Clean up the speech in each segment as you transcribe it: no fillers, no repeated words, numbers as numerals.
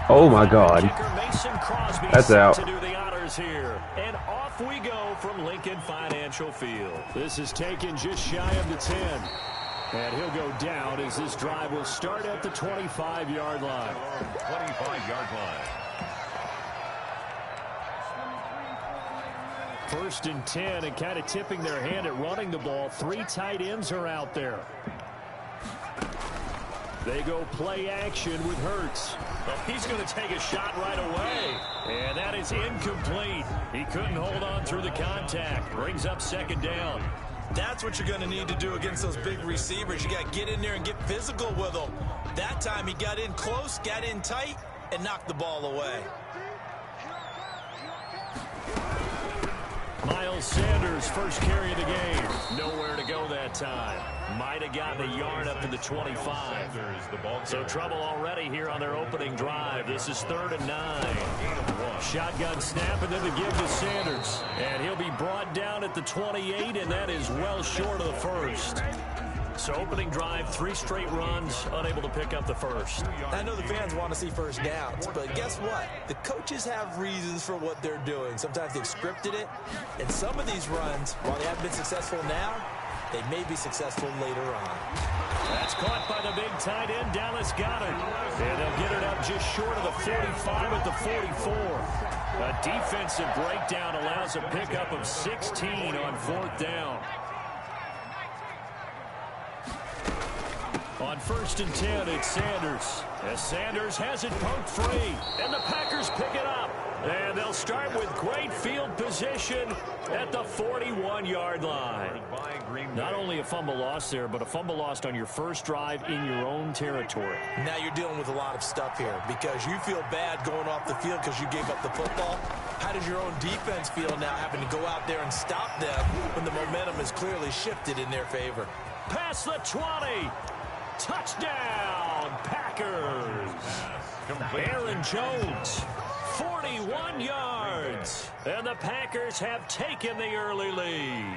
Oh my God. That's out. To do the honors here. And off we go from Lincoln Financial Field. This is taken just shy of the 10. And he'll go down as this drive will start at the 25-yard line. 25-yard line. First and 10, and kind of tipping their hand at running the ball. 3 tight ends are out there. They go play action with Hurts. Well, he's going to take a shot right away. And that is incomplete. He couldn't hold on through the contact. Brings up second down. That's what you're going to need to do against those big receivers. You got to get in there and get physical with them. That time he got in close, got in tight, and knocked the ball away. Miles Sanders, first carry of the game. Nowhere to go that time. Might have gotten a yard up to the 25. So trouble already here on their opening drive. This is 3rd and 9. Shotgun snap and then the give to Sanders. And he'll be brought down at the 28, and that is well short of the first. So opening drive, 3 straight runs, unable to pick up the first. I know the fans want to see first downs, but guess what? The coaches have reasons for what they're doing. Sometimes they've scripted it, and some of these runs, while they haven't been successful now, they may be successful later on. That's caught by the big tight end, Dallas Goedert. And they'll get it up just short of the 45 at the 44. A defensive breakdown allows a pickup of 16 on 4th down. On 1st and 10, it's Sanders. As Sanders has it poked free. And the Packers pick it up. And they'll start with great field position at the 41-yard line. Not only a fumble loss there, but a fumble lost on your first drive in your own territory. Now you're dealing with a lot of stuff here because you feel bad going off the field because you gave up the football. How does your own defense feel now having to go out there and stop them when the momentum is clearly shifted in their favor? Past the 20. Touchdown, Packers. Aaron Jones, 41 yards. And the Packers have taken the early lead.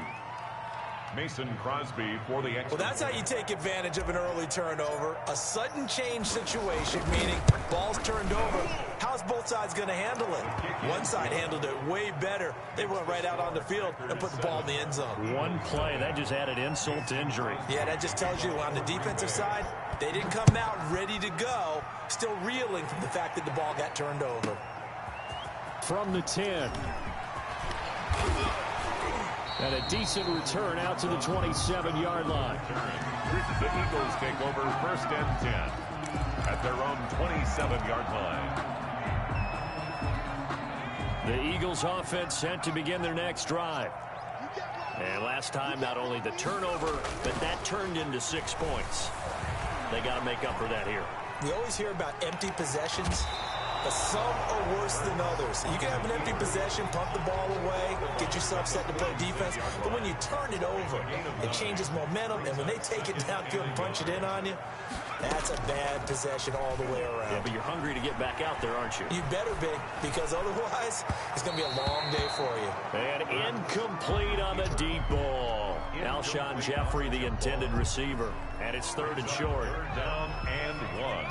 Mason Crosby for the extra. Well, that's how you take advantage of an early turnover. A sudden change situation, meaning ball's turned over. How's both sides going to handle it? One side handled it way better. They went right out on the field and put the ball in the end zone. One play, that just added insult to injury. Yeah, that just tells you on the defensive side, they didn't come out ready to go, still reeling from the fact that the ball got turned over. From the 10. And a decent return out to the 27-yard line. The Eagles take over 1st and 10 at their own 27-yard line. The Eagles offense set to begin their next drive. And last time, not only the turnover, but that turned into 6 points. They got to make up for that here. We always hear about empty possessions, but some are worse than others. You can have an empty possession, pump the ball away, get yourself set to play defense, but when you turn it over, it changes momentum, and when they take it downfield and punch it in on you, that's a bad possession all the way around. Yeah, but you're hungry to get back out there, aren't you? You better be, because otherwise, it's going to be a long day for you. And incomplete on the deep ball. Alshon Jeffrey, the intended receiver. And it's 3rd and short. 3rd down and 1.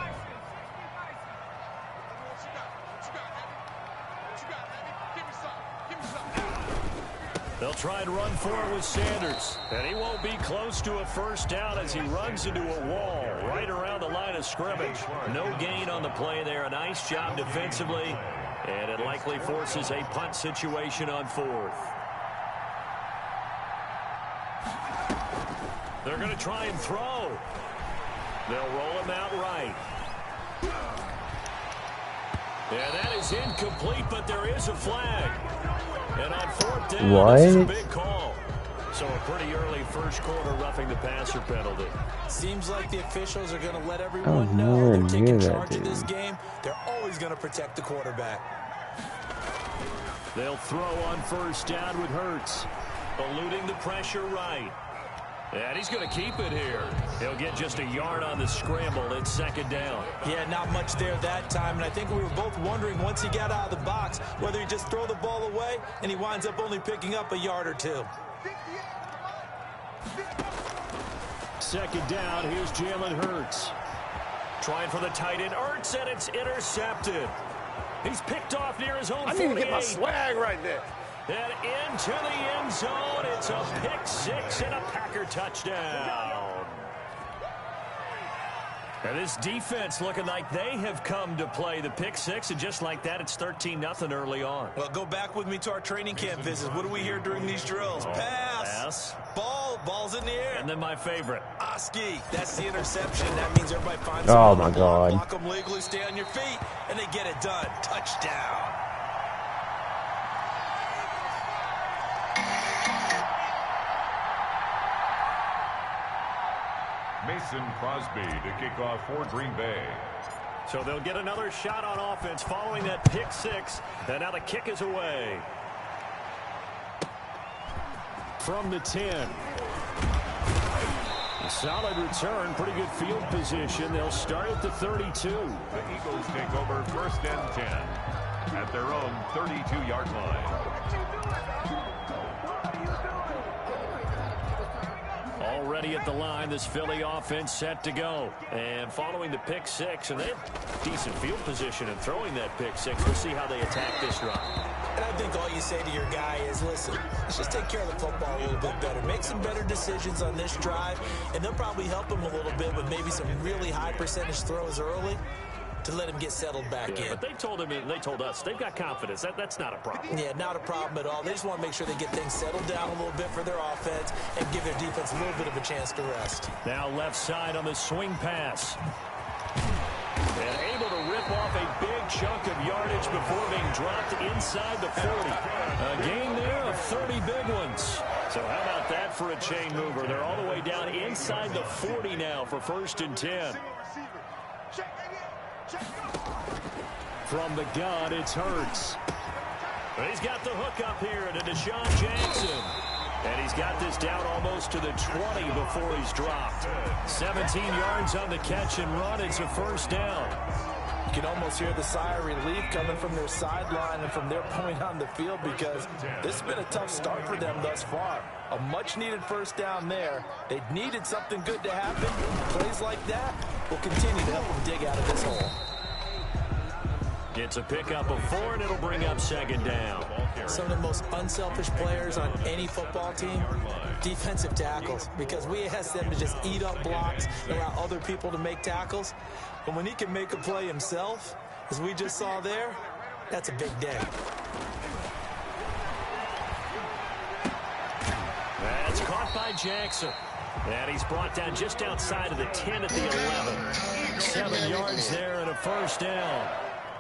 They'll try and run for it with Sanders. And he won't be close to a first down as he runs into a wall right around the line of scrimmage. No gain on the play there. A nice job defensively. And it likely forces a punt situation on 4th. They're going to try and throw. They'll roll him out right. Yeah, that is incomplete, but there is a flag. And on 4th down, this is a big call. So a pretty early first quarter roughing the passer penalty. Seems like the officials are going to let everyone know they're taking charge of this game. They're always going to protect the quarterback. They'll throw on 1st down with Hurts. Eluding the pressure right. And he's going to keep it here. He'll get just a yard on the scramble. It's 2nd down. Yeah, not much there that time. And I think we were both wondering once he got out of the box whether he just throw the ball away and he winds up only picking up a yard or 2. 2nd down. Here's Jalen Hurts. Trying for the tight end, Ertz, and it's intercepted. He's picked off near his own 48. I need to get my swag right there. And into the end zone, it's a pick six and a Packer touchdown. And this defense looking like they have come to play the pick six, and just like that, it's 13-0 early on. Well, go back with me to our training camp visits. What do we hear during these drills? Pass. Ball's in the air. And then my favorite. Oski. That's the interception. That means everybody finds Oh, my God. Block them legally, stay on your feet, and they get it done. Touchdown. Mason Crosby to kick off for Green Bay. So they'll get another shot on offense following that pick six. And now the kick is away. From the 10. A solid return, pretty good field position. They'll start at the 32. The Eagles take over 1st and 10 at their own 32-yard line. Already at the line, this Philly offense set to go. And following the pick six, and they have decent field position in throwing that pick six. We'll see how they attack this drive. And I think all you say to your guy is, listen, let's just take care of the football a little bit better. Make some better decisions on this drive, and they'll probably help him a little bit with maybe some really high percentage throws early to let him get settled back in. But they told him and they told us they've got confidence. That's not a problem. Yeah, not a problem at all. They just want to make sure they get things settled down a little bit for their offense and give their defense a little bit of a chance to rest. Now left side on the swing pass. And able to rip off a big chunk of yardage before being dropped inside the 40. A gain there of 30 big ones. So how about that for a chain mover? They're all the way down inside the 40 now for 1st and 10. From the gun, it's Hurts. He's got the hook up here to Deshaun Jackson. And he's got this down almost to the 20 before he's dropped. 17 yards on the catch and run. It's a 1st down. You can almost hear the sigh of relief coming from their sideline and from their point on the field, because this has been a tough start for them thus far. A much-needed 1st down there. They needed something good to happen. Plays like that will continue to help them dig out of this hole. Gets a pickup of 4, and it'll bring up 2nd down. Some of the most unselfish players on any football team, defensive tackles, because we ask them to just eat up blocks and allow other people to make tackles. But when he can make a play himself, as we just saw there, that's a big day. That's caught by Jackson. And he's brought down just outside of the 10 at the 11. 7 yards there and a 1st down.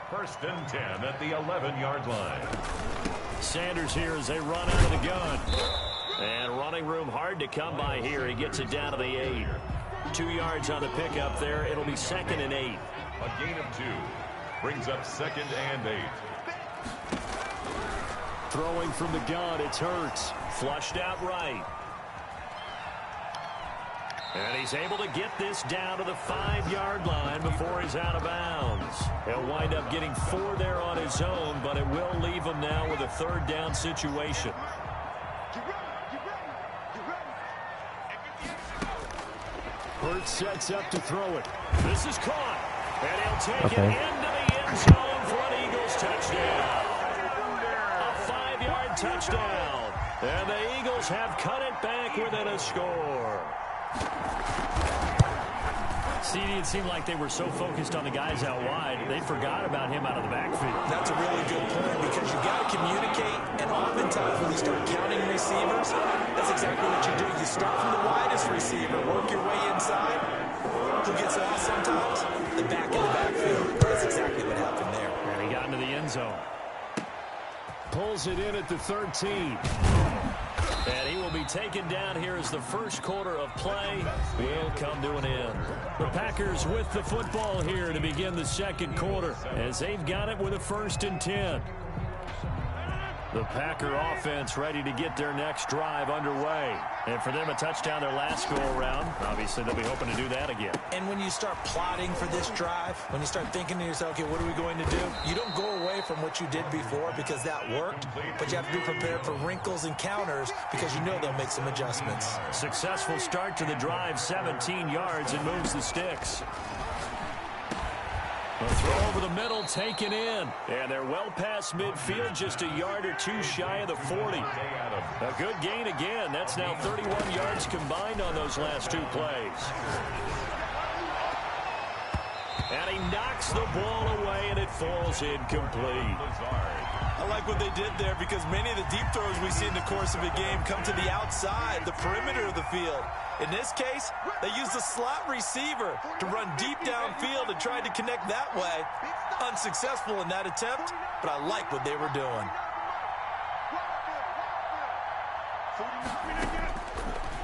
1st and 10 at the 11-yard line. Sanders here as they run out of the gun. And running room hard to come by here. He gets it down to the 8. 2 yards on the pickup there. It'll be 2nd and 8. A gain of 2 brings up 2nd and 8. Throwing from the gun, it's Hurts. Flushed out right. And he's able to get this down to the 5-yard line before he's out of bounds. He'll wind up getting 4 there on his own, but it will leave him now with a 3rd down situation. Hurts sets up to throw it. This is caught. And he'll take it into the end zone for an Eagles touchdown. A 5-yard touchdown. And the Eagles have cut it back within a score. CD, it seemed like they were so focused on the guys out wide, they forgot about him out of the backfield. That's a really good point, because you got to communicate, and oftentimes when you start counting receivers, that's exactly what you do. You start from the widest receiver, work your way inside. Who gets lost sometimes? The back in the backfield. That's exactly what happened there. And he got into the end zone. Pulls it in at the 13. And he will be taken down here as the 1st quarter of play will come to an end. The Packers with the football here to begin the 2nd quarter, as they've got it with a 1st and 10. The Packer offense ready to get their next drive underway. And for them, a touchdown their last go-around. Obviously, they'll be hoping to do that again. And when you start plotting for this drive, when you start thinking to yourself, okay, what are we going to do? You don't go away from what you did before because that worked, but you have to be prepared for wrinkles and counters because you know they'll make some adjustments. Successful start to the drive, 17 yards, and moves the sticks. A throw over the middle taken in. And they're well past midfield, just a yard or two shy of the 40. A good gain again. That's now 31 yards combined on those last two plays. And he knocks the ball away, and it falls incomplete. I like what they did there because many of the deep throws we see in the course of a game come to the outside, the perimeter of the field. In this case, they used the slot receiver to run deep downfield and tried to connect that way. Unsuccessful in that attempt, but I like what they were doing.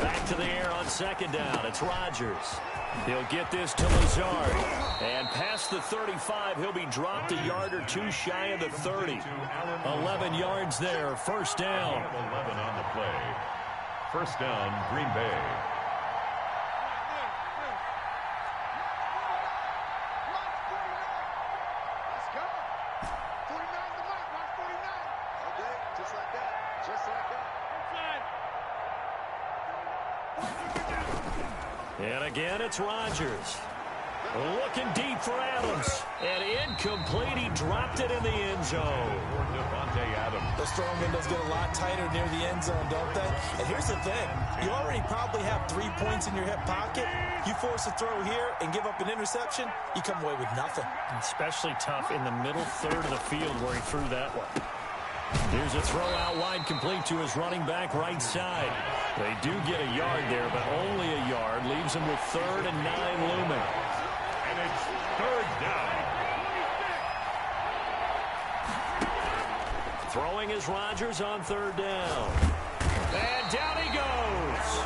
Back to the air on second down. It's Rodgers. He'll get this to Lazard. And past the 35, he'll be dropped a yard or two shy of the 30. 11 yards there, first down. 11 on the play. First down, Green Bay. And again, it's Rodgers. Looking deep for Adams. And incomplete. He dropped it in the end zone. The strong windows get a lot tighter near the end zone, don't they? And here's the thing. You already probably have 3 points in your hip pocket. You force a throw here and give up an interception, you come away with nothing. Especially tough in the middle third of the field where he threw that one. Here's a throw out wide, complete to his running back right side. They do get a yard there, but only a yard. Leaves him with 3rd and 9 looming. And it's 3rd down. Throwing is Rodgers on 3rd down. And down he goes.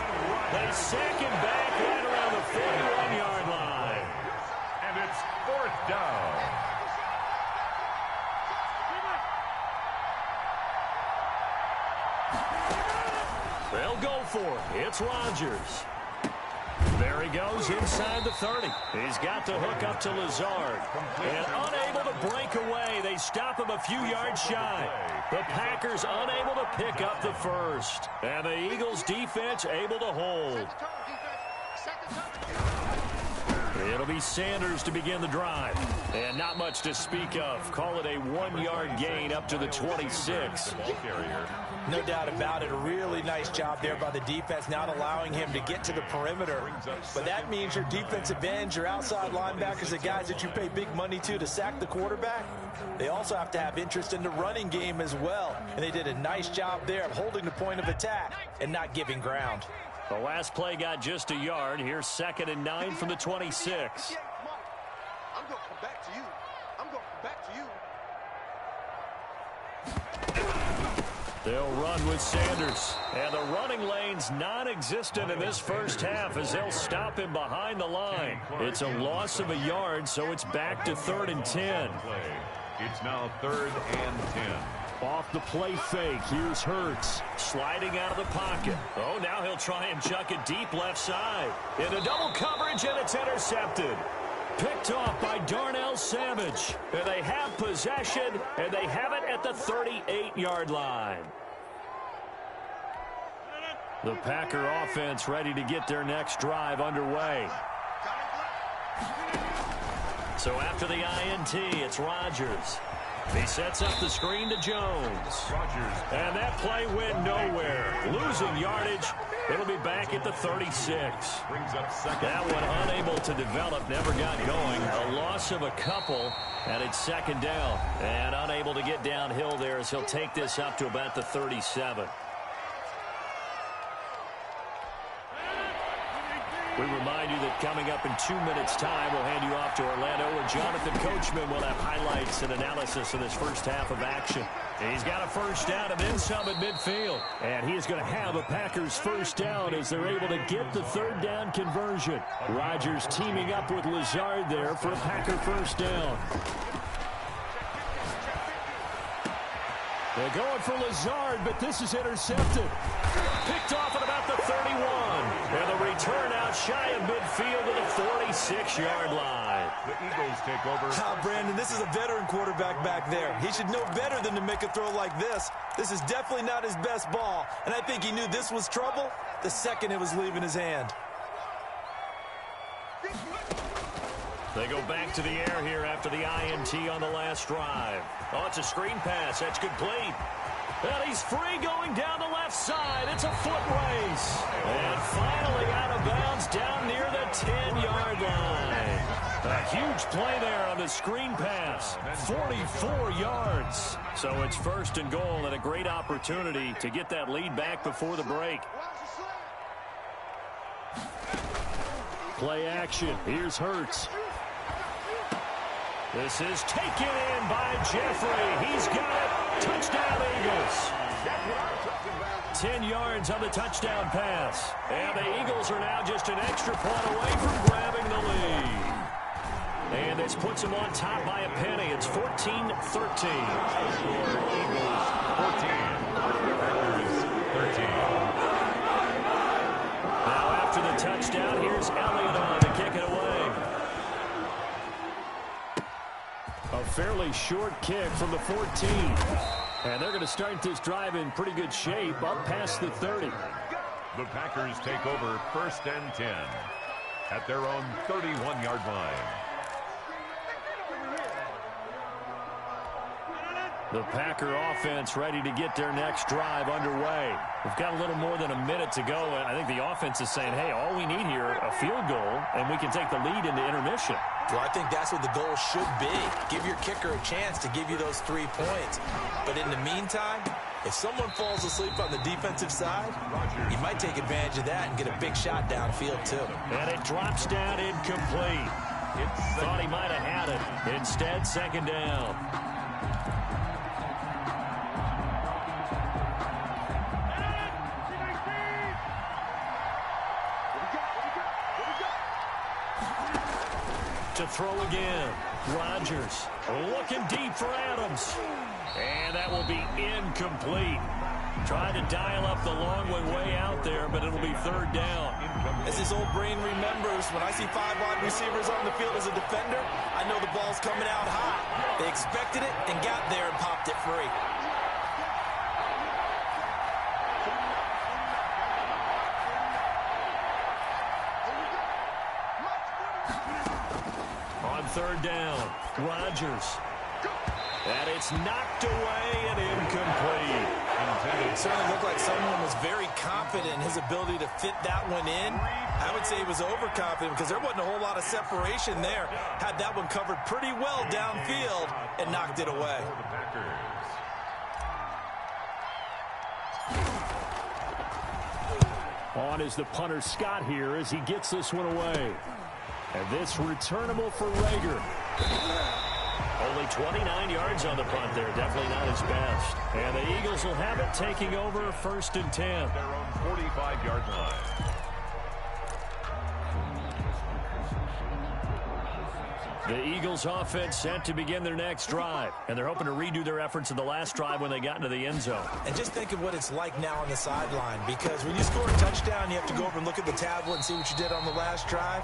They sack him back right around the 41-yard line. And it's 4th down. They'll go for it. It's Rodgers. There he goes inside the 30. He's got the hook up to Lazard. And unable to break away. They stop him a few yards shy. The Packers unable to pick up the first. And the Eagles defense able to hold. It'll be Sanders to begin the drive. And not much to speak of. Call it a 1-yard gain up to the 26. No doubt about it. A really nice job there by the defense, not allowing him to get to the perimeter. But that means your defensive ends, your outside linebackers, the guys that you pay big money to sack the quarterback, they also have to have interest in the running game as well. And they did a nice job there of holding the point of attack and not giving ground. The last play got just a yard. Here's 2nd and 9 from the 26. I'm going to come back to you. I'm going to come back to you. They'll run with Sanders. And the running lane's non-existent in this first half as they'll stop him behind the line. It's a loss of a yard, so it's back to 3rd and 10. It's now 3rd and 10. Off the play fake, here's Hurts. Sliding out of the pocket. Oh, now he'll try and chuck it deep left side. Into double coverage, and it's intercepted. Picked off by Darnell Savage. And they have possession, and they have it at the 38-yard line. The Packer offense ready to get their next drive underway. So after the INT, it's Rodgers. He sets up the screen to Jones. And that play went nowhere. Losing yardage. It'll be back at the 36. That one unable to develop, never got going. A loss of a couple, and it's 2nd down. And unable to get downhill there as he'll take this up to about the 37. We remind you that coming up in 2 minutes' time, we'll hand you off to Orlando, where Jonathan Coachman will have highlights and analysis of this first half of action. He's got a first down and then some at midfield. And he is going to have a Packers first down as they're able to get the 3rd down conversion. Rodgers teaming up with Lazard there for a Packer first down. They're going for Lazard, but this is intercepted. Picked off at about the 31. And the return out shy of midfield to the 46-yard line. The Eagles take over. Brandon, this is a veteran quarterback back there. He should know better than to make a throw like this. This is definitely not his best ball. And I think he knew this was trouble the second it was leaving his hand. They go back to the air here after the INT on the last drive. Oh, it's a screen pass. That's complete. And he's free going down the left side. It's a foot race. And finally out of bounds down near the 10-yard line. A huge play there on the screen pass. 44 yards. So it's first and goal and a great opportunity to get that lead back before the break. Play action. Here's Hurts. This is taken in by Jeffrey. He's got it. Touchdown, Eagles. 10 yards on the touchdown pass. And the Eagles are now just an extra point away from grabbing the lead. And this puts them on top by a penny. It's 14-13. Eagles 14. Packers 13. Now after the touchdown, here's Elliott on to kick it away. A fairly short kick from the 14. And they're going to start this drive in pretty good shape up past the 30. The Packers take over first and 10 at their own 31-yard line. The Packer offense ready to get their next drive underway. We've got a little more than a minute to go, and I think the offense is saying, hey, all we need here, a field goal, and we can take the lead into intermission. Well, I think that's what the goal should be. Give your kicker a chance to give you those 3 points. But in the meantime, if someone falls asleep on the defensive side, you might take advantage of that and get a big shot downfield, too. And it drops down incomplete. Thought he might have had it. Instead, second down. To throw again. Rodgers looking deep for Adams. And that will be incomplete. Trying to dial up the long way out there, but it'll be third down. As his old brain remembers, when I see 5 wide receivers on the field as a defender, I know the ball's coming out hot. They expected it and got there and popped it free. Third down, Rodgers. And it's knocked away and incomplete. It certainly looked like someone was very confident in his ability to fit that one in. I would say he was overconfident because there wasn't a whole lot of separation there. Had that one covered pretty well downfield and knocked it away. On is the punter Scott here as he gets this one away. And this returnable for Rager. Only 29 yards on the punt there. Definitely not his best. And the Eagles will have it taking over first and 10. Their own 45-yard line. The Eagles offense set to begin their next drive. And they're hoping to redo their efforts in the last drive when they got into the end zone. And just think of what it's like now on the sideline. Because when you score a touchdown, you have to go over and look at the tablet and see what you did on the last drive.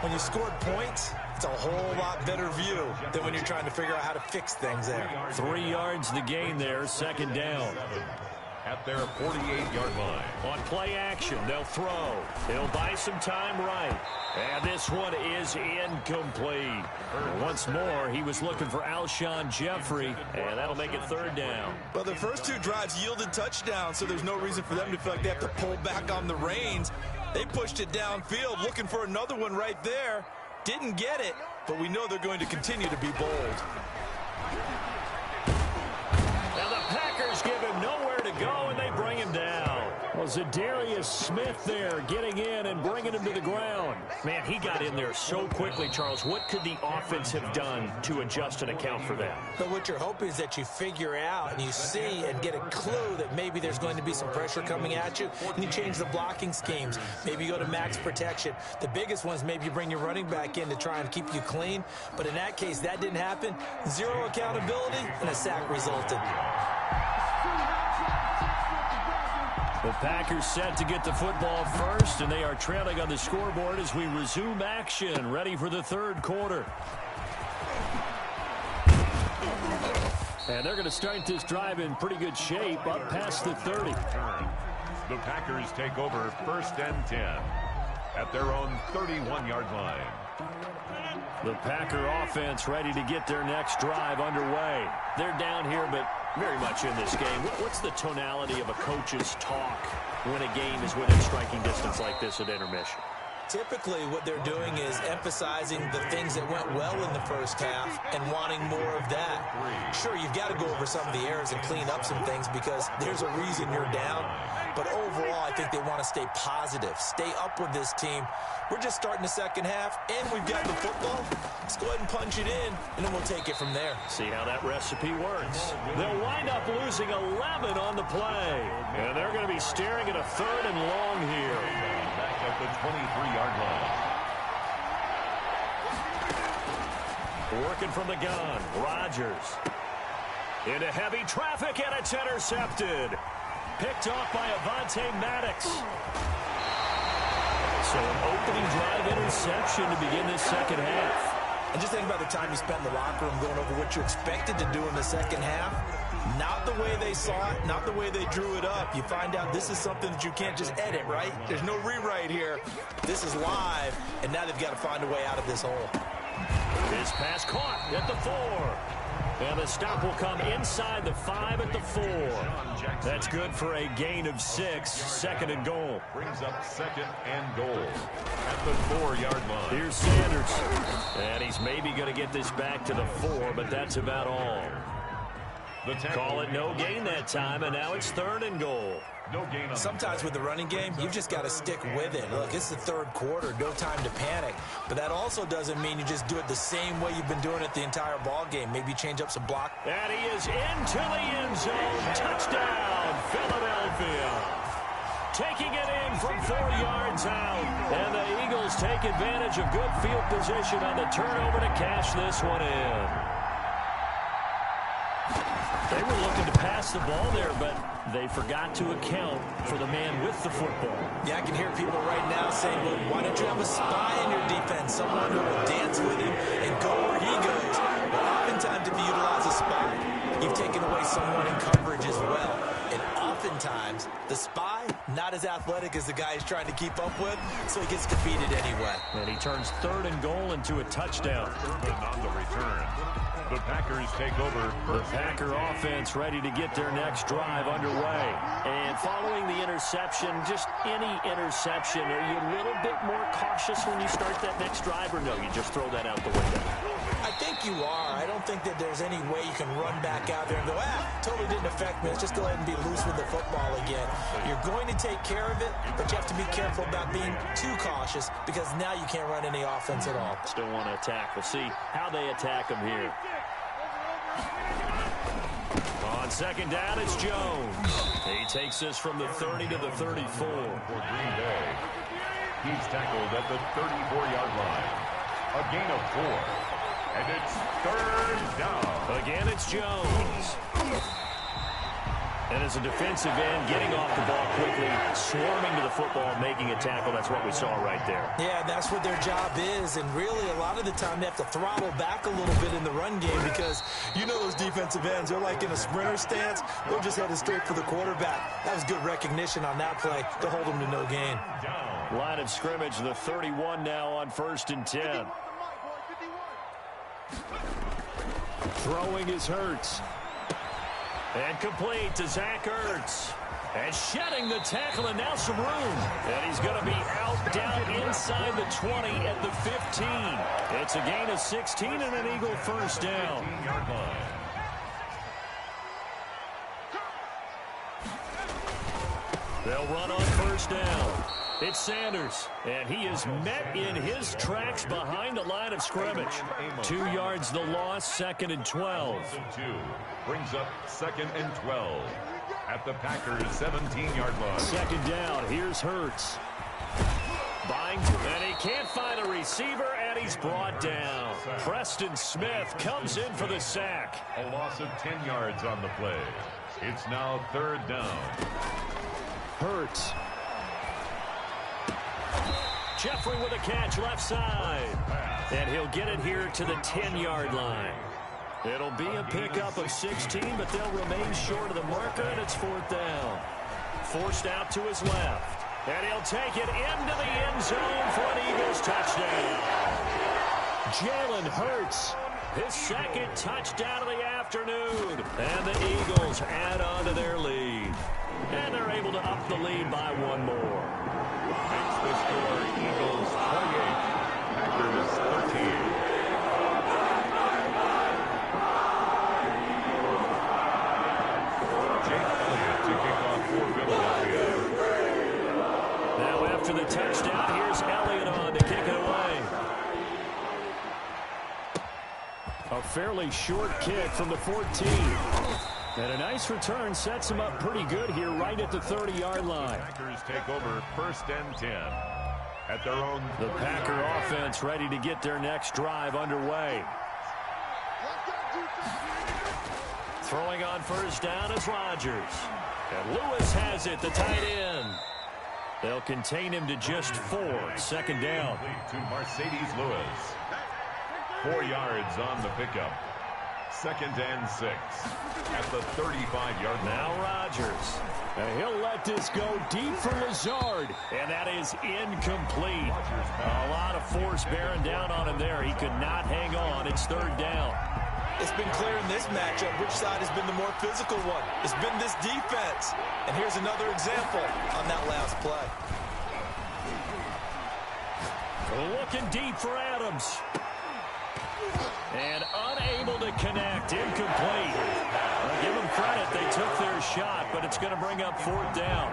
When you scored points, it's a whole lot better view than when you're trying to figure out how to fix things there. 3 yards the gain there, second down. At their 48-yard line. On play action, they'll throw. They'll buy some time right. And this one is incomplete. Once more, he was looking for Alshon Jeffrey, and that'll make it third down. Well, the first 2 drives yielded touchdowns, so there's no reason for them to feel like they have to pull back on the reins. They pushed it downfield, looking for another one right there. Didn't get it, but we know they're going to continue to be bold. Now the Packers give him nowhere to go, and they bring him down. Well, Zadarius Smith there getting in and bringing him to the ground. Man, he got in there so quickly, Charles. What could the offense have done to adjust and account for that? But what you're hoping is that you figure out and you see and get a clue that maybe there's going to be some pressure coming at you, and you change the blocking schemes. Maybe you go to max protection. The biggest one is maybe you bring your running back in to try and keep you clean. But in that case, that didn't happen. 0 accountability, and a sack resulted. The Packers set to get the football first, and they are trailing on the scoreboard as we resume action, ready for the third quarter. And they're going to start this drive in pretty good shape, up past the 30. The Packers take over first and 10 at their own 31-yard line. The Packer offense ready to get their next drive underway. They're down here, but very much in this game. What's the tonality of a coach's talk when a game is within striking distance like this at intermission? Typically, what they're doing is emphasizing the things that went well in the first half and wanting more of that. Sure, you've got to go over some of the errors and clean up some things because there's a reason you're down. But overall, I think they want to stay positive, stay up with this team. We're just starting the second half, and we've got the football. Let's go ahead and punch it in, and then we'll take it from there. See how that recipe works. They'll wind up losing 11 on the play. And they're going to be staring at a 3rd and long here. Back at the 23-yard line. Working from the gun, Rodgers. Into heavy traffic, and it's intercepted. Picked off by Avonte Maddox. So an opening drive interception to begin this second half. And just think about the time you spent in the locker room going over what you expected to do in the second half. Not the way they saw it, not the way they drew it up. You find out this is something that you can't just edit, right? There's no rewrite here. This is live, and now they've got to find a way out of this hole. His pass caught at the 4. And the stop will come inside the 5 at the 4. That's good for a gain of 6. 2nd and goal. Brings up 2nd and goal at the 4-yard line. Here's Sanders. And he's maybe going to get this back to the 4, but that's about all. Call it no gain that time, and now it's 3rd and goal. No gain on Sometimes with the running game, you've just got to stick with it. Look, it's the 3rd quarter, no time to panic. But that also doesn't mean you just do it the same way you've been doing it the entire ball game. Maybe change up some block. And he is into the end zone. Touchdown, Philadelphia. Taking it in from 4 yards out. And the Eagles take advantage of good field position on the turnover to cash this one in. They were looking to pass the ball there, but they forgot to account for the man with the football. Yeah, I can hear people right now saying, well, why don't you have a spy in your defense, someone who will dance with him and go where he goes? Well, oftentimes if you utilize a spy, you've taken away someone in coverage as well. And oftentimes, the spy, not as athletic as the guy he's trying to keep up with, so he gets defeated anyway. And he turns 3rd and goal into a touchdown. But on the return, the Packers take over. The Packer offense ready to get their next drive underway. And following the interception, just any interception, are you a little bit more cautious when you start that next drive, or no, you just throw that out the window? I think you are. I don't think that there's any way you can run back out there and go, totally didn't affect me. Let's just go ahead and be loose with the football again. You're going to take care of it, but you have to be careful about being too cautious because now you can't run any offense at all. Still want to attack. We'll see how they attack them here. On 2nd down, it's Jones. He takes this from the 30 to the 34. For Green Bay, he's tackled at the 34-yard line. A gain of 4. And it's 3rd down. Again, it's Jones. And as a defensive end, getting off the ball quickly, swarming to the football, making a tackle. That's what we saw right there. Yeah, that's what their job is. And really, a lot of the time, they have to throttle back a little bit in the run game because you know those defensive ends, they're like in a sprinter stance. They're just headed straight for the quarterback. That was good recognition on that play to hold them to no gain. Line of scrimmage, the 31 now on 1st and 10. Throwing is Hurts. And complete to Zach Ertz. And shedding the tackle, and now some room. And he's going to be out down inside the 20 at the 15. It's a gain of 16 and an Eagle 1st down. They'll run on 1st down. It's Sanders, and he is met in his tracks behind the line of scrimmage. 2 yards the loss, 2nd and 12. Brings up 2nd and 12 at the Packers' 17-yard line. 2nd down, here's Hurts. Binds, and he can't find a receiver, and he's brought down. Preston Smith comes in for the sack. A loss of 10 yards on the play. It's now 3rd down. Hurts. Jeffrey with a catch left side. And he'll get it here to the 10-yard line. It'll be a pickup of 16, but they'll remain short of the marker, and it's 4th down. Forced out to his left. And he'll take it into the end zone for an Eagles touchdown. Jalen Hurts, his second touchdown of the afternoon. And the Eagles add on to their lead. And they're able to up the lead by one more. Makes the score Eagles 28, Packers 13. Now after the touchdown, here's Elliott on to kick it away. A fairly short kick from the 14. And a nice return sets him up pretty good here right at the 30-yard line. Packers take over 1st and 10 at their own. The Packer offense ready to get their next drive underway. Throwing on 1st down is Rodgers. And Lewis has it, the tight end. They'll contain him to just 4. 2nd down. To Mercedes Lewis. 4 yards on the pickup. 2nd and 6 at the 35-yard line. Now Rodgers. And he'll let this go deep for Lazard. And that is incomplete. A lot of force bearing down on him there. He could not hang on. It's 3rd down. It's been clear in this matchup which side has been the more physical one. It's been this defense. And here's another example on that last play. Looking deep for Adams. And unable to connect. Incomplete. Give them credit. They took their shot, but it's going to bring up 4th down.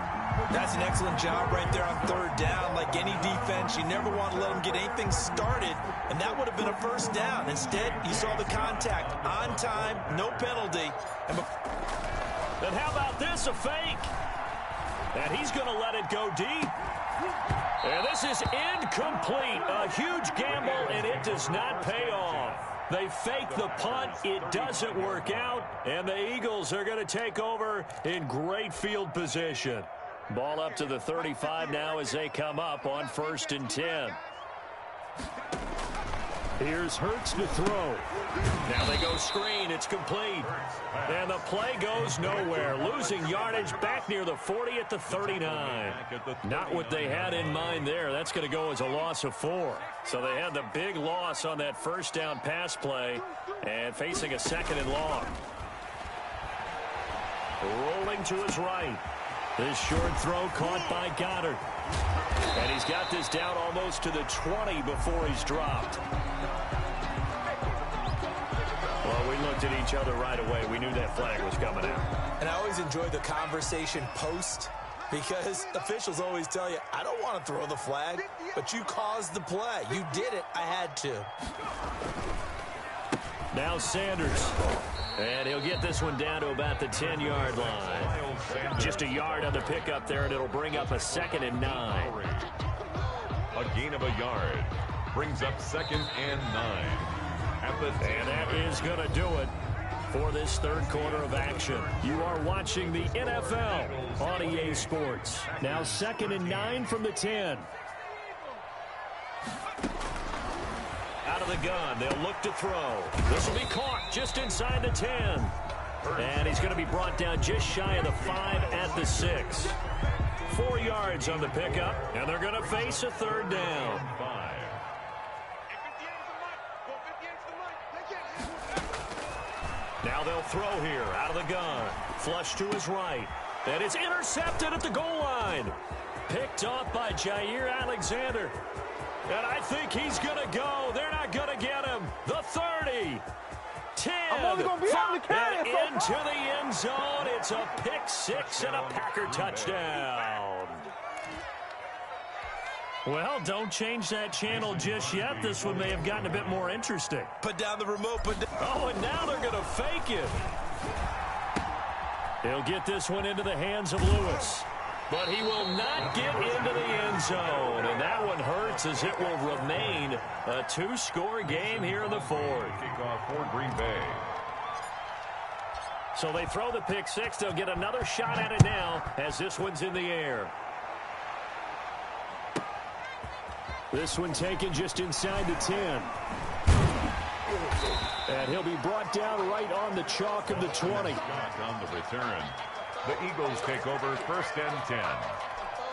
That's an excellent job right there on 3rd down. Like any defense, you never want to let them get anything started, and that would have been a 1st down. Instead, you saw the contact on time, no penalty. Then how about this, a fake? And he's going to let it go deep. And this is incomplete. A huge gamble, and it does not pay off. They fake the punt. It doesn't work out, and the Eagles are going to take over in great field position. Ball up to the 35 now as they come up on 1st and 10. Here's Hurts to throw. Now they go screen. It's complete. And the play goes nowhere. Losing yardage back near the 40 at the 39. Not what they had in mind there. That's going to go as a loss of 4. So they had the big loss on that 1st down pass play and facing a 2nd and long. Rolling to his right. This short throw caught by Goddard. And he's got this down almost to the 20 before he's dropped. Well, we looked at each other right away. We knew that flag was coming out. And I always enjoy the conversation post because officials always tell you, I don't want to throw the flag, but you caused the play. You did it. I had to. Now Sanders. And he'll get this one down to about the 10-yard line. Just a yard on the pickup there, and it'll bring up a 2nd and 9. A gain of a yard brings up 2nd and 9. And that is going to do it for this 3rd quarter of action. You are watching the NFL on EA Sports. Now 2nd and 9 from the 10. Out of the gun, they'll look to throw. This will be caught just inside the 10. And he's going to be brought down just shy of the 5 at the 6. 4 yards on the pickup, and they're going to face a 3rd down. Now they'll throw here out of the gun. Flush to his right. And it's intercepted at the goal line. Picked off by Jair Alexander. And I think he's going to go. They're not going to get him. The 30. 10. I'm only going to be able to carry it so into the end zone. It's a pick 6 and a Packer touchdown. Well, don't change that channel just yet. This one may have gotten a bit more interesting. Put down the remote. Oh, and now they're going to fake it. He'll get this one into the hands of Lewis. But he will not get into the end zone. And that one hurts as it will remain a 2-score game here in the 4th. Kickoff for Green Bay. So they throw the pick 6. They'll get another shot at it now as this one's in the air. This one taken just inside the 10. And he'll be brought down right on the chalk of the 20. On the return. The Eagles take over 1st and 10.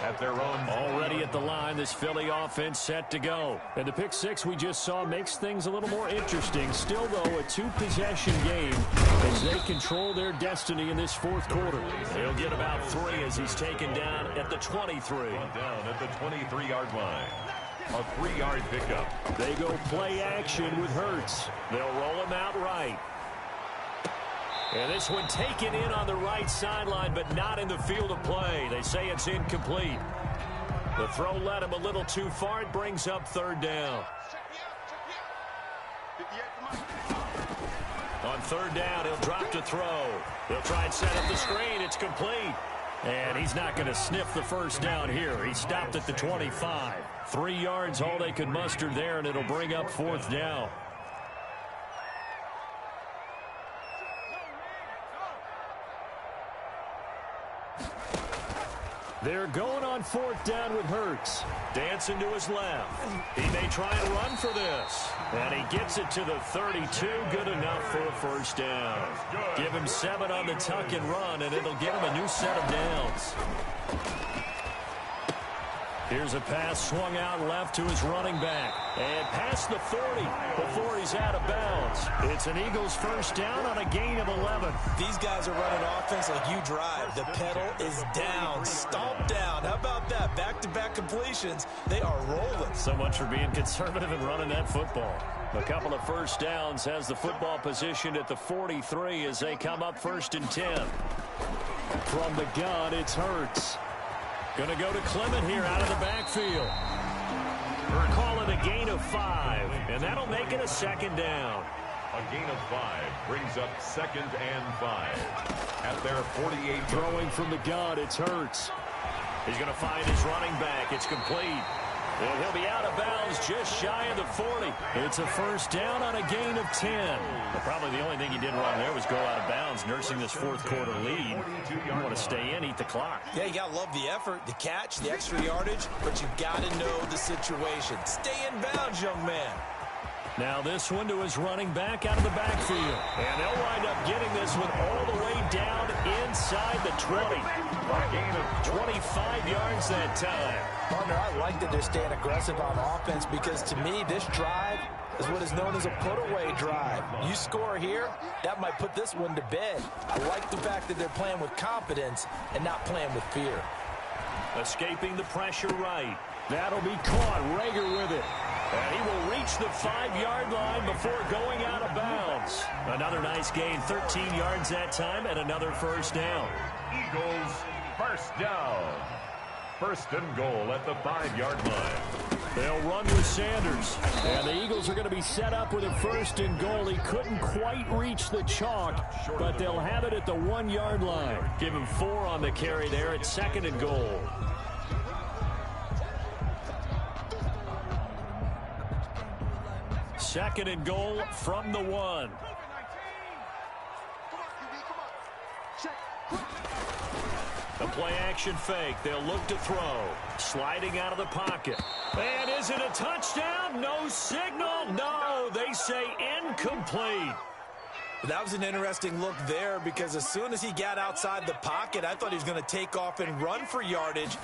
at their own. Already at the line, this Philly offense set to go. And the pick six we just saw makes things a little more interesting. Still, though, a two-possession game as they control their destiny in this fourth quarter. He'll get about 3 as he's taken down at the 23. Down at the 23-yard line. A 3-yard pickup. They go play action with Hurts. They'll roll him out right. And this one taken in on the right sideline, but not in the field of play. They say it's incomplete. The throw led him a little too far. It brings up 3rd down. On 3rd down, he'll drop to throw. He'll try and set up the screen. It's complete. And he's not going to sniff the first down here. He stopped at the 25. 3 yards, all they could muster there, and it'll bring up 4th down. They're going on 4th down with Hurts. Dancing to his left. He may try and run for this. And he gets it to the 32. Good enough for a first down. Give him 7 on the tuck and run, and it'll give him a new set of downs. Here's a pass swung out left to his running back. And past the 40 before he's out of bounds. It's an Eagles first down on a gain of 11. These guys are running offense like you drive. The pedal is down, stomp down. How about that? Back-to-back completions. They are rolling. So much for being conservative and running that football. A couple of first downs has the football positioned at the 43 as they come up 1st and 10. From the gun, it's Hurts. Going to go to Clement here out of the backfield. We're calling a gain of 5, and that'll make it a 2nd down. A gain of 5 brings up 2nd and 5 at their 48. Throwing from the gun, it's Hurts. He's going to find his running back. It's complete. And he'll be out of bounds just shy of the 40. It's a first down on a gain of 10. Well, probably the only thing he did wrong there was go out of bounds, nursing this 4th quarter lead. You want to stay in, eat the clock. Yeah, you got to love the effort, the catch, the extra yardage, but you got to know the situation. Stay in bounds, young man. Now this one to his running back out of the backfield. And they'll wind up getting this one all the way down inside the 20. A gain of 25 yards that time. Partner, I like that they're staying aggressive on offense because to me, this drive is what is known as a put-away drive. You score here, that might put this one to bed. I like the fact that they're playing with confidence and not playing with fear. Escaping the pressure right. That'll be caught. Rager with it. And he will reach the 5-yard line before going out of bounds. Another nice gain, 13 yards that time, and another first down. Eagles first down. 1st and goal at the 5-yard line. They'll run with Sanders. And the Eagles are going to be set up with a 1st and goal. He couldn't quite reach the chalk, but they'll have it at the 1-yard line. Give him 4 on the carry there at 2nd and goal. Second and goal from the 1. A play-action fake. They'll look to throw. Sliding out of the pocket. And is it a touchdown? No signal. No, they say incomplete. That was an interesting look there because as soon as he got outside the pocket, I thought he was going to take off and run for yardage.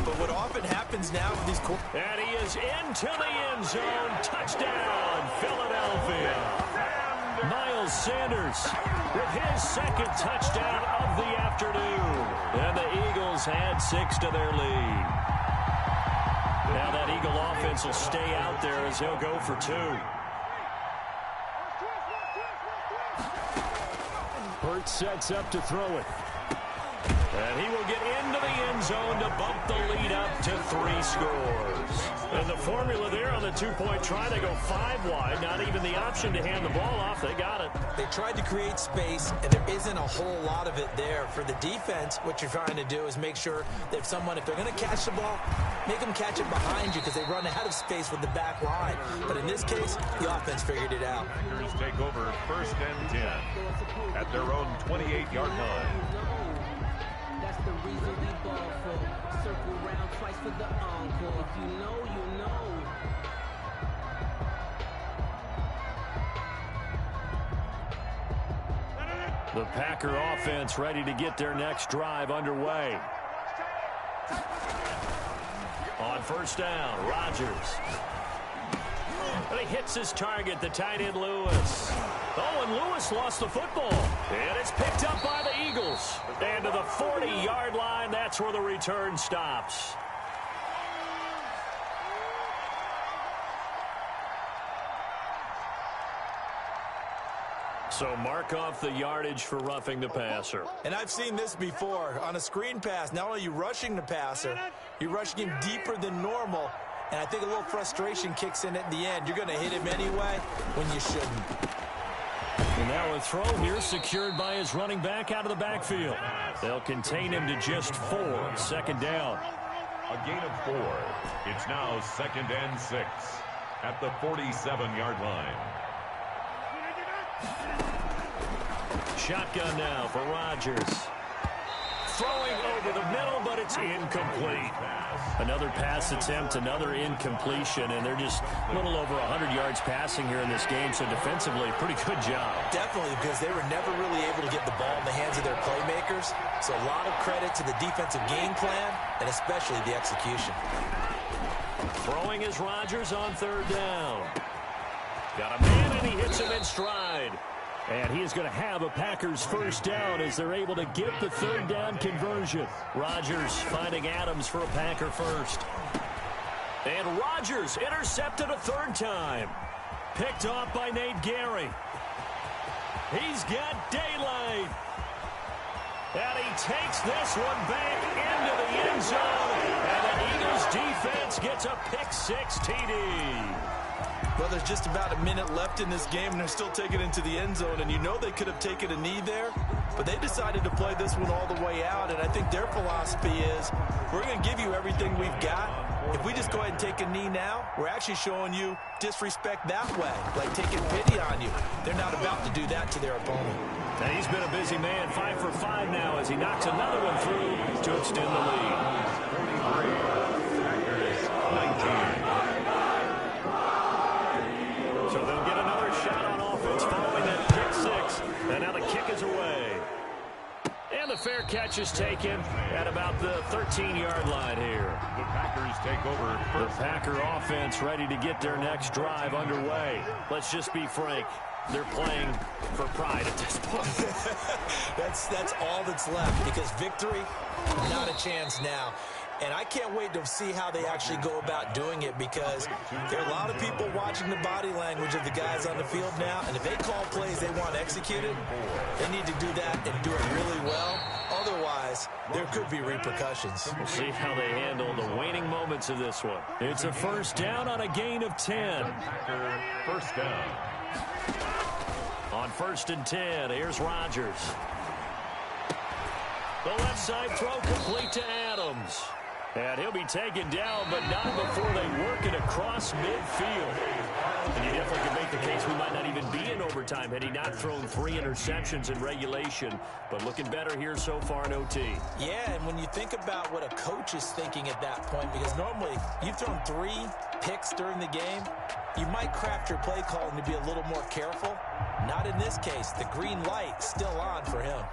But what often happens now with these... And he is into the end zone. Touchdown, Philadelphia. Miles Sanders with his 2nd touchdown of the afternoon. And the Eagles add 6 to their lead. Now that Eagle offense will stay out there as he'll go for 2. Hurts sets up to throw it. And he will get into the end zone to bump the lead up to 3 scores. And the formula there on the 2-point try, they go 5 wide. Not even the option to hand the ball off. They got it. They tried to create space, and there isn't a whole lot of it there. For the defense, what you're trying to do is make sure that if they're going to catch the ball, make them catch it behind you because they run out of space with the back line. But in this case, the offense figured it out. Packers take over 1st and 10 at their own 28-yard line. That's the reason we ball for. Circle round twice for the encore. If you know, you know. The Packer offense ready to get their next drive underway. On first down, Rodgers. And he hits his target, the tight end Lewis. Oh, and Lewis lost the football. And it's picked up by the Eagles. And to the 40-yard line, that's where the return stops. So mark off the yardage for roughing the passer. And I've seen this before. On a screen pass, not only are you rushing the passer, you're rushing him deeper than normal. And I think a little frustration kicks in at the end. You're going to hit him anyway when you shouldn't. And now a throw here secured by his running back out of the backfield. They'll contain him to just 4. Second down. A gain of 4. It's now 2nd and 6 at the 47-yard line. Shotgun now for Rodgers. Throwing over the middle, but it's incomplete. Another pass attempt, another incompletion, and they're just a little over 100 yards passing here in this game, so defensively, pretty good job. Definitely, because they were never really able to get the ball in the hands of their playmakers. So a lot of credit to the defensive game plan, and especially the execution. Throwing is Rodgers on third down. Got a man, and he hits him in stride. And he is going to have a Packers first down as they're able to get the third down conversion. Rodgers finding Adams for a Packer first. And Rodgers intercepted a third time. Picked off by Nate Gary. He's got daylight. And he takes this one back into the end zone. And the Eagles defense gets a pick-6 TD. Well, there's just about a minute left in this game, and they're still taking it into the end zone. And you know they could have taken a knee there, but they decided to play this one all the way out. And I think their philosophy is, we're going to give you everything we've got. If we just go ahead and take a knee now, we're actually showing you disrespect that way, like taking pity on you. They're not about to do that to their opponent. And he's been a busy man, 5 for 5 now as he knocks another one through to extend the lead. 19. So they'll get another shot on offense following that pick-6. And now the kick is away. And the fair catch is taken at about the 13-yard line here. The Packers take over first. The Packer offense ready to get their next drive underway. Let's just be frank. They're playing for pride at this point. That's all that's left, because victory, not a chance now. And I can't wait to see how they actually go about doing it, because there are a lot of people watching the body language of the guys on the field now, and if they call plays they want executed, they need to do that and do it really well. Otherwise, there could be repercussions. We'll see how they handle the waning moments of this one. It's a first down on a gain of 10. Packer first down. On 1st and 10, here's Rodgers. The left side throw complete to Adams. And he'll be taken down, but not before they work it across midfield. And you definitely can make the case we might not even be in overtime had he not thrown 3 interceptions in regulation. But looking better here so far in OT. Yeah, and when you think about what a coach is thinking at that point, because normally you've thrown 3 picks during the game, you might craft your play calling to be a little more careful. Not in this case. The green light still on for him.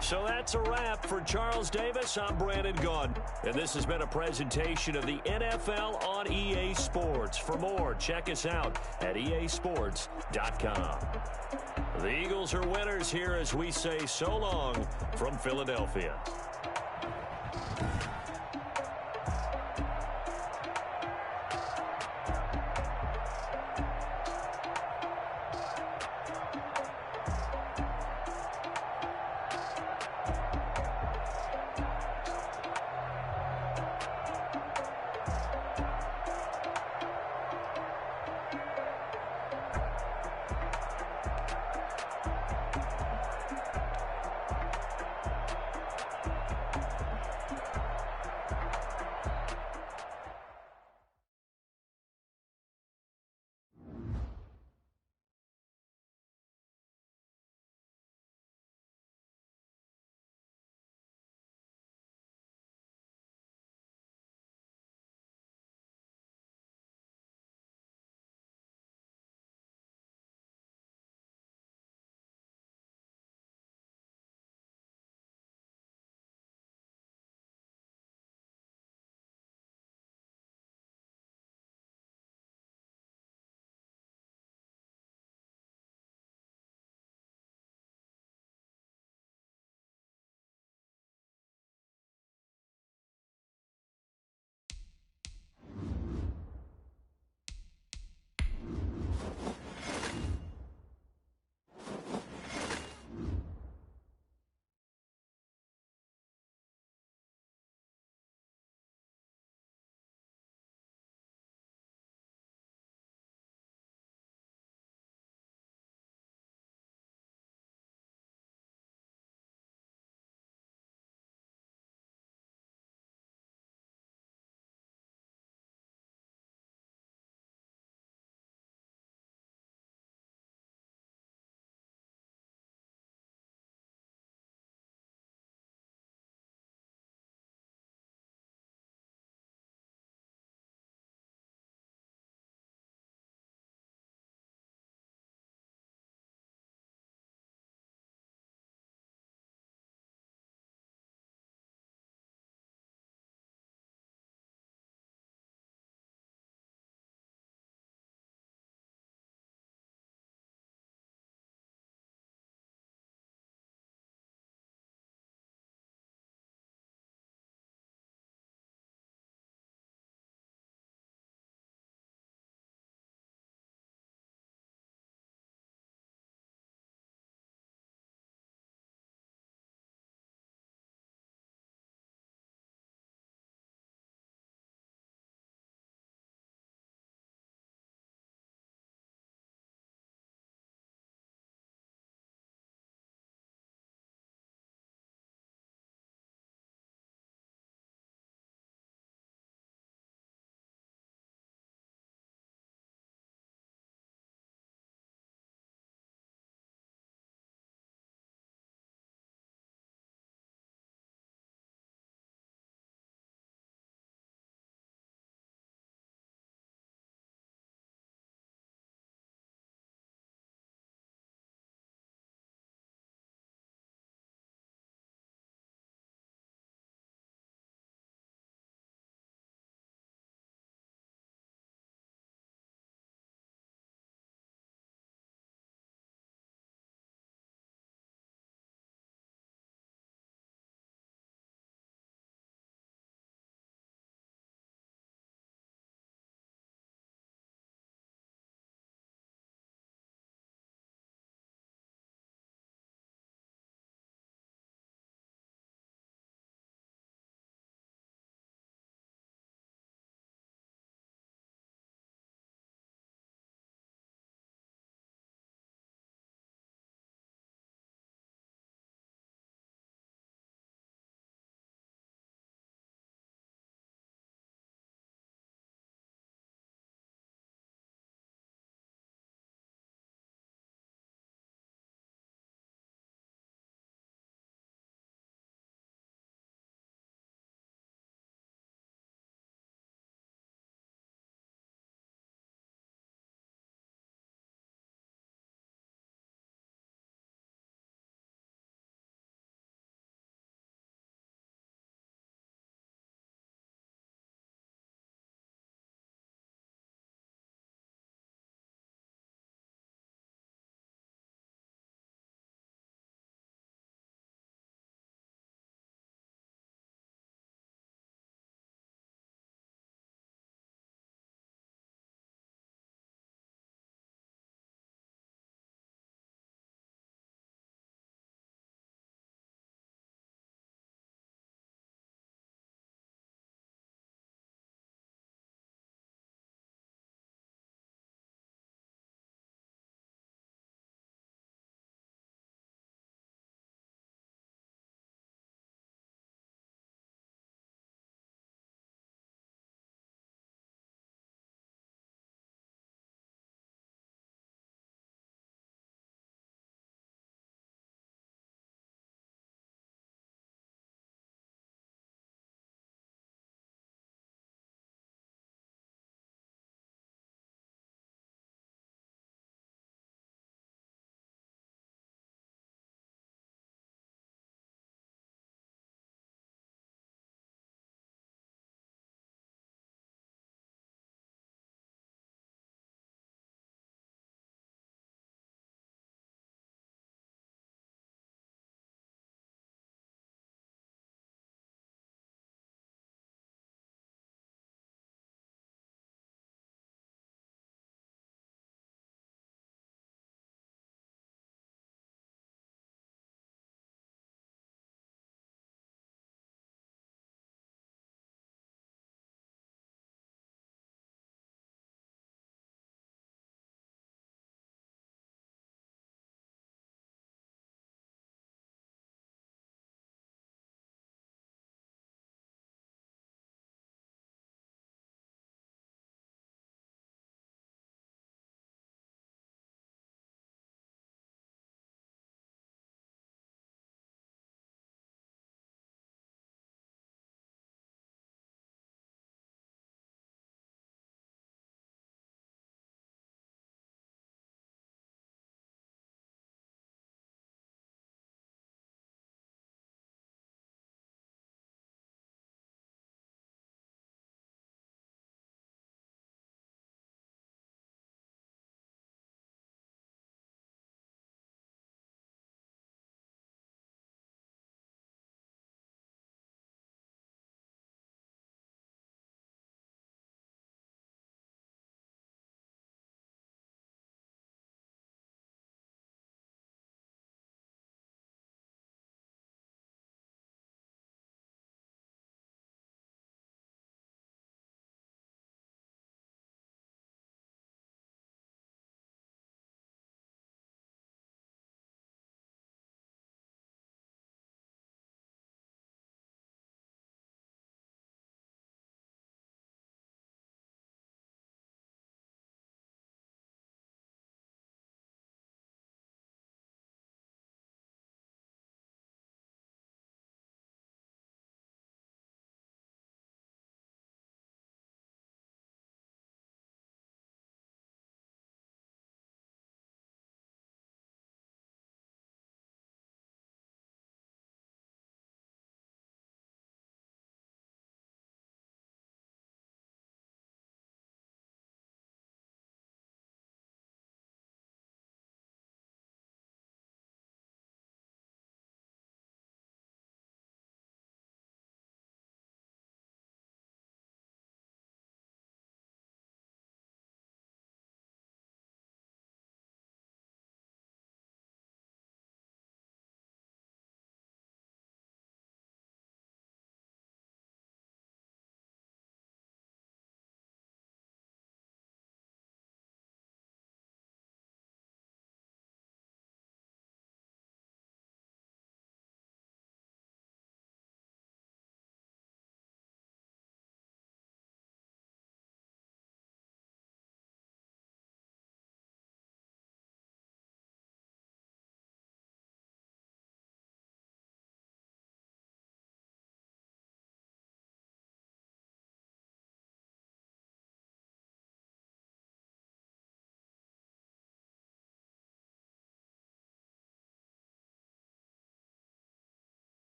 So that's a wrap for Charles Davis. I'm Brandon Gaudin. And this has been a presentation of the NFL on EA Sports. For more, check us out at easports.com. The Eagles are winners here as we say so long from Philadelphia.